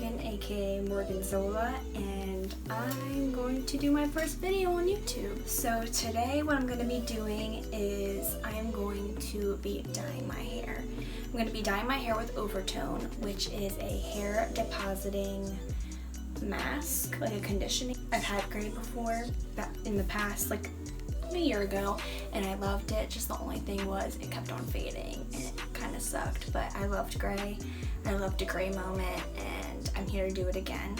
Morgan, aka Morgan Zola, and I'm going to do my first video on YouTube. So today what I'm going to be doing is I'm going to be dyeing my hair. I'm going to be dyeing my hair with oVertone, which is a hair depositing mask, like a conditioning. I've had gray before, in the past, like a year ago, and I loved it. Just the only thing was it kept on fading and it kind of sucked, but I loved gray. I loved a gray moment, and I'm here to do it again.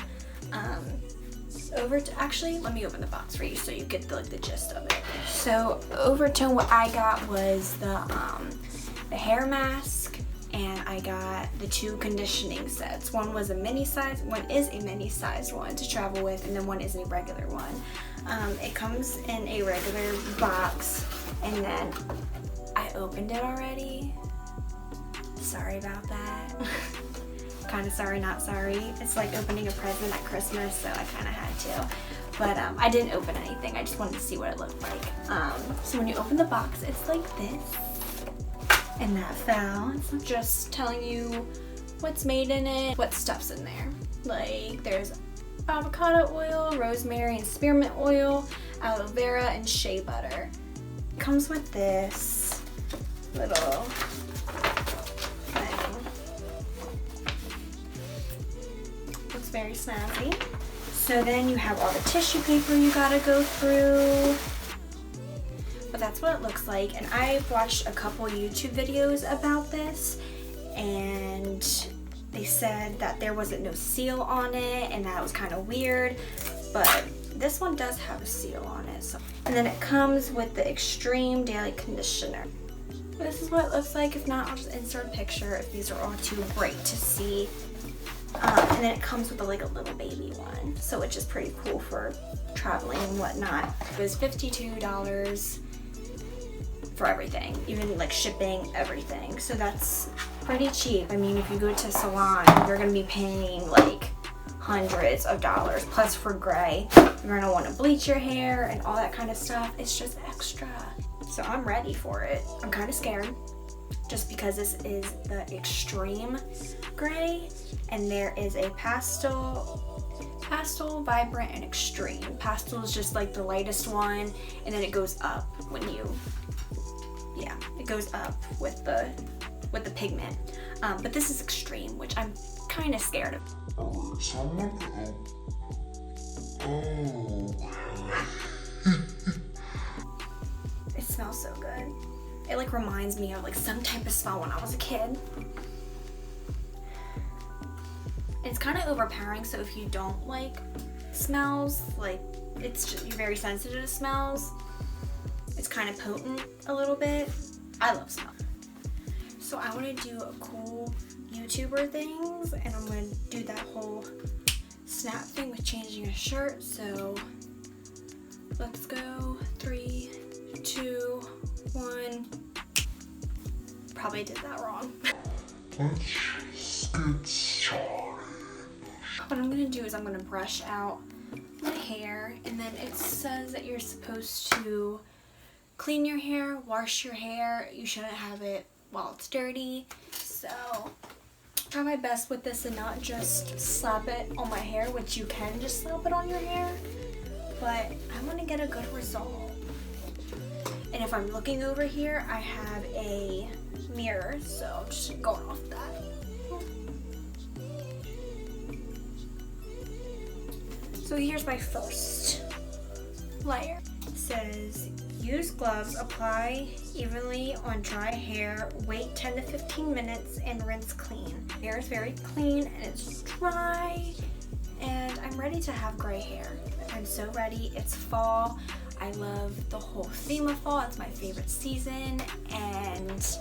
Actually, let me open the box for you so you get the gist of it. So oVertone, what I got was the hair mask, and I got the two conditioning sets. One was a mini size, one is a mini sized one to travel with, and then one is a regular one. It comes in a regular box, and then I opened it already. Sorry about that. Kind of sorry, not sorry. It's like opening a present at Christmas, so I kind of had to. But I didn't open anything. I just wanted to see what it looked like. So when you open the box, it's like this. And that fell. It's just telling you what's made in it, what stuff's in there. Like there's avocado oil, rosemary and spearmint oil, aloe vera, and shea butter. It comes with this little thing. Looks very snazzy. So then you have all the tissue paper you gotta go through. But that's what it looks like, and I've watched a couple YouTube videos about this, and they said that there wasn't no seal on it, and that was kind of weird, but this one does have a seal on it. So. And then it comes with the Extreme Daily Conditioner. This is what it looks like. If not, I'll just insert a picture if these are all too bright to see. And then it comes with a little baby one, so which is pretty cool for traveling and whatnot. It was $52 for everything, even like shipping, everything. So that's pretty cheap. I mean, if you go to a salon, you're gonna be paying like hundreds of dollars. Plus for gray, you're gonna want to bleach your hair and all that kind of stuff. It's just extra. So I'm ready for it. I'm kind of scared just because this is the extreme gray, and there is a pastel, vibrant, and extreme. Pastel is just like the lightest one, and then it goes up when you, it goes up with the pigment. But this is extreme, which I'm kind of scared of. It smells so good. It like reminds me of like some type of smell when I was a kid. It's kind of overpowering, so if you don't like smells, like you're very sensitive to smells, it's kind of potent a little bit. I love smell. So I want to do a cool YouTuber things, and I'm going to do that whole snap thing with changing a shirt. So let's go. 3, 2, 1. Probably did that wrong. Let's get started. What I'm going to do is I'm going to brush out my hair, and then it says that you're supposed to clean your hair, wash your hair. You shouldn't have it while it's dirty. So try my best with this and not just slap it on my hair, which you can just slap it on your hair, but I want to get a good result. And if I'm looking over here, I have a mirror, so just going off that. So here's my first layer. It says, use gloves, apply evenly on dry hair, wait 10 to 15 minutes, and rinse clean. Hair is very clean and it's dry, and I'm ready to have gray hair. I'm so ready. It's fall. I love the whole theme of fall. It's my favorite season, and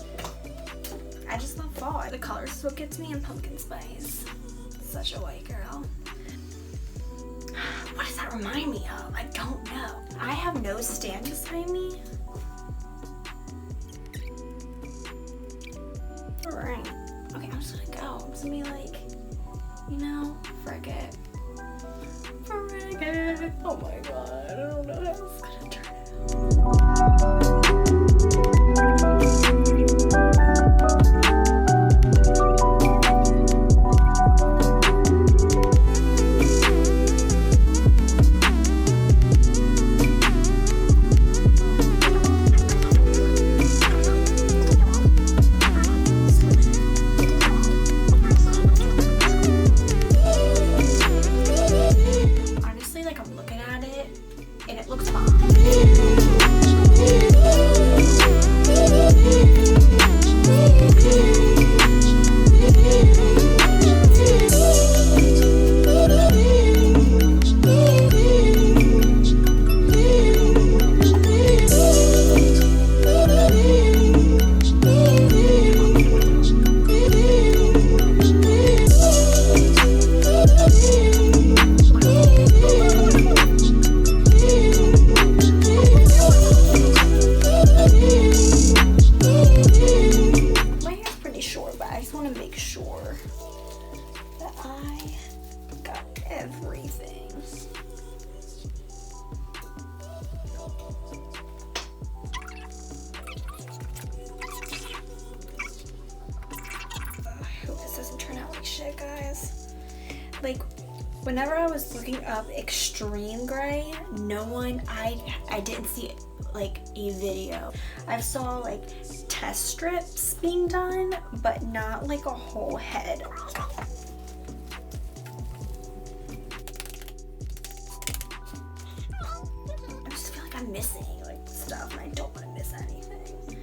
I just love fall. The colors is what gets me, and pumpkin spice. Such a white girl. What does that remind me of? I don't know. I have no stand beside me. Alright. Okay, I'm just gonna go. I'm just gonna be like, frick it. Frick it. Oh my god, I don't know how it's gonna turn out. everything. I hope this doesn't turn out like shit, guys. Like, whenever I was looking up extreme gray, I didn't see like a video. I saw like test strips being done, but not like a whole head. I just feel like I'm missing like stuff and I don't want to miss anything.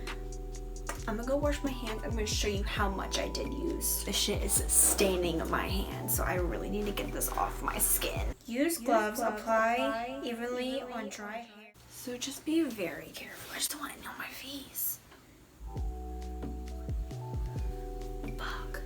I'm gonna go wash my hands. I'm gonna show you how much I did use. This shit is staining my hands, so I really need to get this off my skin. Use gloves, apply evenly on dry hair. So just be very careful. I just don't want it on my face. Fuck.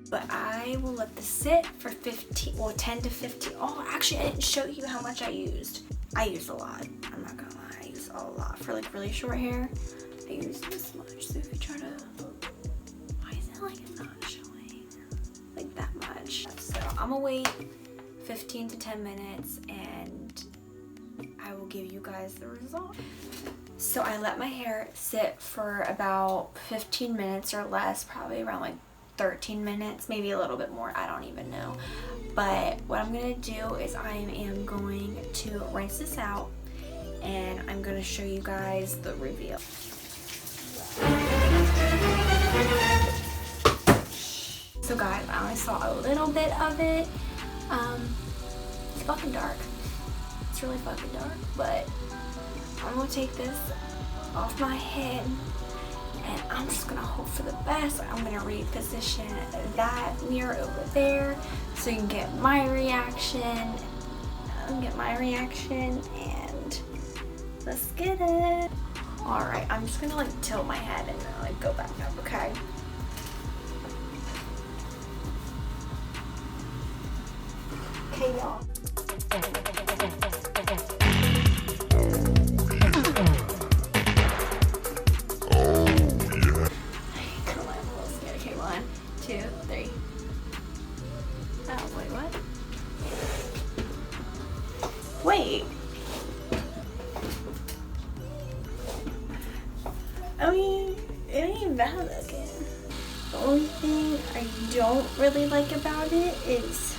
But I will let this sit for 10 to 15. Oh, actually, I didn't show you how much I used. I used a lot. I'm not gonna lie. I used a lot for like really short hair. I used this much. So if you try to, why is it like it's not showing like that much? So I'm gonna wait 15 to 10 minutes and I will give you guys the result. So I let my hair sit for about 15 minutes or less, probably around like 13 minutes, maybe a little bit more, I don't even know. But what I'm gonna do is I am going to rinse this out and I'm gonna show you guys the reveal. So guys, I only saw a little bit of it. It's fucking dark. It's really fucking dark, but I'm gonna take this off my head and I'm just gonna hope for the best. I'm gonna reposition that mirror over there so you can get my reaction. And let's get it. All right, I'm just gonna like tilt my head and then like go back up, okay? Okay, y'all. Wait. I mean, it ain't bad looking. The only thing I don't really like about it is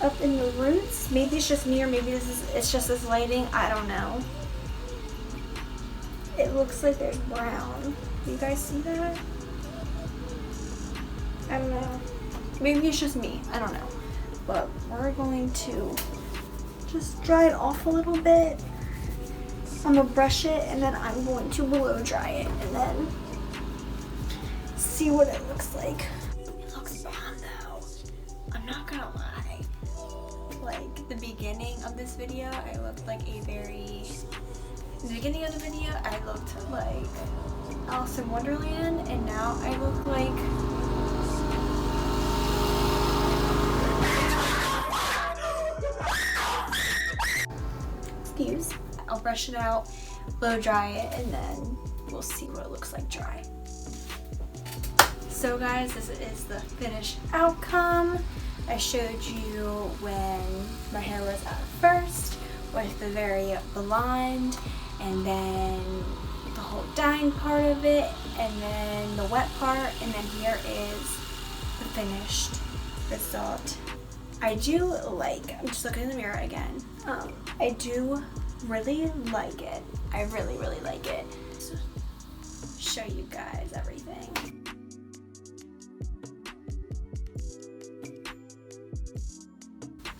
up in the roots. Maybe it's just me or maybe it's just this lighting. I don't know. It looks like there's brown. Do you guys see that? I don't know. Maybe it's just me. I don't know. But we're going to just dry it off a little bit. I'm gonna brush it and then I'm going to blow dry it and then see what it looks like. It looks bomb though. I'm not gonna lie. Like the beginning of this video, I looked like in the beginning of the video, I looked like Alice in Wonderland, and now I look like I'll brush it out, blow dry it, and then we'll see what it looks like dry. So guys, this is the finished outcome. I showed you when my hair was at first with the very blonde, and then the whole dyeing part of it, and then the wet part, and then here is the finished result. I do like, I'm just looking in the mirror again, I do really like it. I really like it. So, show you guys everything.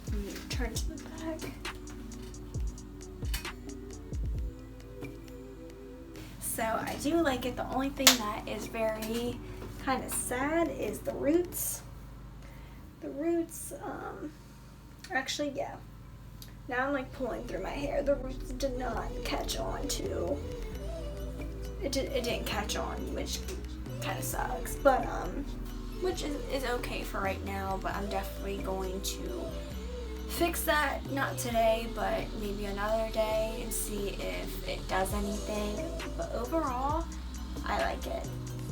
I'm gonna turn to the back. So I do like it. The only thing that is very kind of sad is the roots. The roots, actually, yeah. Now I'm like pulling through my hair. The roots did not catch on to, it didn't catch on, which kind of sucks. But, which is okay for right now, but I'm definitely going to fix that, not today, but maybe another day and see if it does anything. But overall, I like it.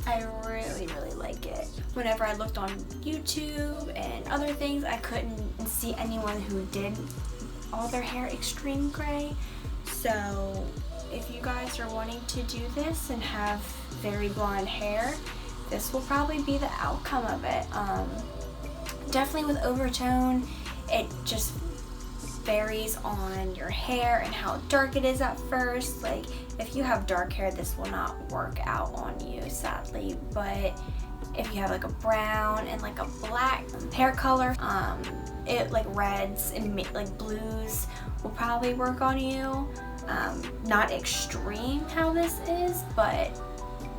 I really, really like it. Whenever I looked on YouTube and other things, I couldn't see anyone who did all their hair extreme gray. So if you guys are wanting to do this and have very blonde hair, this will probably be the outcome of it. Definitely with oVertone, it just varies on your hair and how dark it is at first. Like if you have dark hair, this will not work out on you, sadly. But if you have like a brown and like a black hair color, it like reds and like blues will probably work on you. Not extreme how this is, but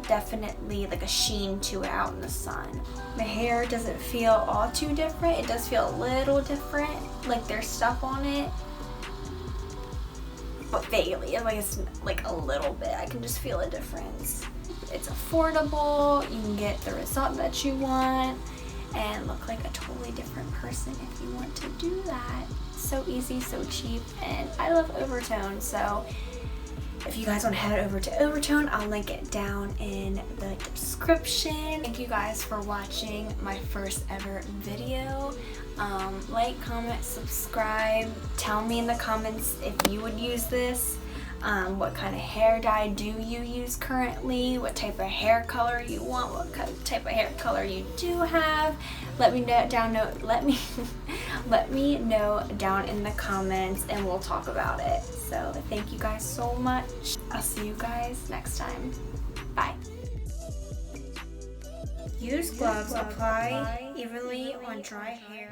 definitely like a sheen to it out in the sun. My hair doesn't feel all too different. It does feel a little different, like there's stuff on it, but vaguely, like it's like a little bit. I can just feel a difference. It's affordable. You can get the result that you want and look like a totally different person if you want to do that. So easy, so cheap, and I love oVertone. So if you guys want to head over to oVertone, I'll link it down in the description. Thank you guys for watching my first ever video. Like, comment, subscribe. Tell me in the comments if you would use this. What kind of hair dye do you use currently? What type of hair color you want? What type of hair color you do have? Let me know down. Let me know down in the comments, and we'll talk about it. So thank you guys so much. I'll see you guys next time. Bye. Use gloves. Apply evenly on dry hair.